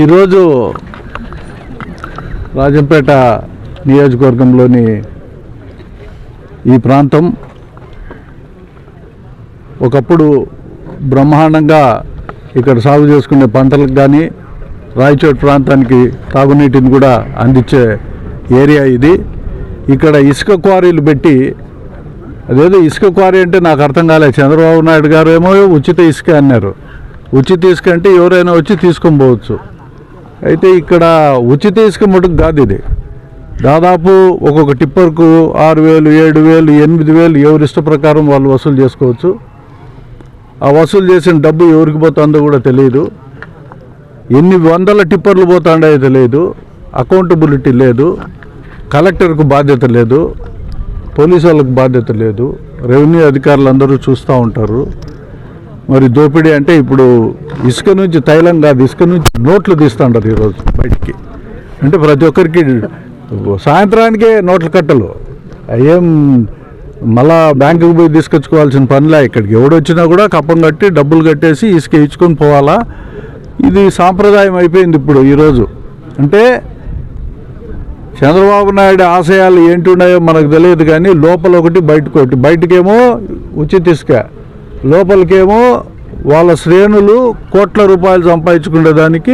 ఈరోజు రాజంపేట నియోజకవర్గంలోని ఈ ప్రాంతం ఒకప్పుడు బ్రహ్మాండంగా ఇక్కడ సాగు చేసుకునే పంటలకు కానీ రాయచోటి ప్రాంతానికి తాగునీటిని కూడా అందించే ఏరియా ఇది. ఇక్కడ ఇసుక క్వారీలు పెట్టి, అదేదో ఇసుక క్వారీ అంటే నాకు అర్థం కాలేదు. చంద్రబాబు నాయుడు గారు ఏమో ఉచిత ఇసుక అన్నారు. ఉచిత ఇసుక అంటే ఎవరైనా వచ్చి తీసుకొని పోవచ్చు. అయితే ఇక్కడ ఉచిత ఇసుక మటుకు కాదు ఇది. దాదాపు ఒక్కొక్క టిప్పర్కు 6,000, 7,000, 8,000 ఎవరి ఇష్ట ప్రకారం వాళ్ళు వసూలు చేసుకోవచ్చు. ఆ వసూలు చేసిన డబ్బు ఎవరికి పోతుందో కూడా తెలియదు. ఎన్ని వందల టిప్పర్లు పోతాడో తెలియదు. అకౌంటబిలిటీ లేదు. కలెక్టర్కు బాధ్యత లేదు, పోలీసు వాళ్ళకు బాధ్యత లేదు, రెవెన్యూ అధికారులు అందరూ చూస్తూ ఉంటారు. మరి దోపిడీ అంటే ఇప్పుడు ఇసుక నుంచి తైలం కాదు, ఇసుక నుంచి నోట్లు తీస్తుంటారు ఈరోజు బయటికి. అంటే ప్రతి ఒక్కరికి సాయంత్రానికే నోట్ల కట్టలు. ఏం మళ్ళా బ్యాంకుకు పోయి తీసుకొచ్చుకోవాల్సిన పనిలే. ఇక్కడికి ఎవడొచ్చినా కూడా కప్పం కట్టి డబ్బులు కట్టేసి ఇసుక ఇచ్చుకొని పోవాలా. ఇది సాంప్రదాయం అయిపోయింది ఇప్పుడు ఈరోజు. అంటే చంద్రబాబు నాయుడు ఆశయాలు ఏంటి ఉన్నాయో మనకు తెలియదు, కానీ లోపల ఒకటి బయటకు ఒకటి. బయటకేమో ఉచిత ఇసుక, లోపలికేమో వాళ్ళ శ్రేణులు కోట్ల రూపాయలు సంపాదించుకునే దానికి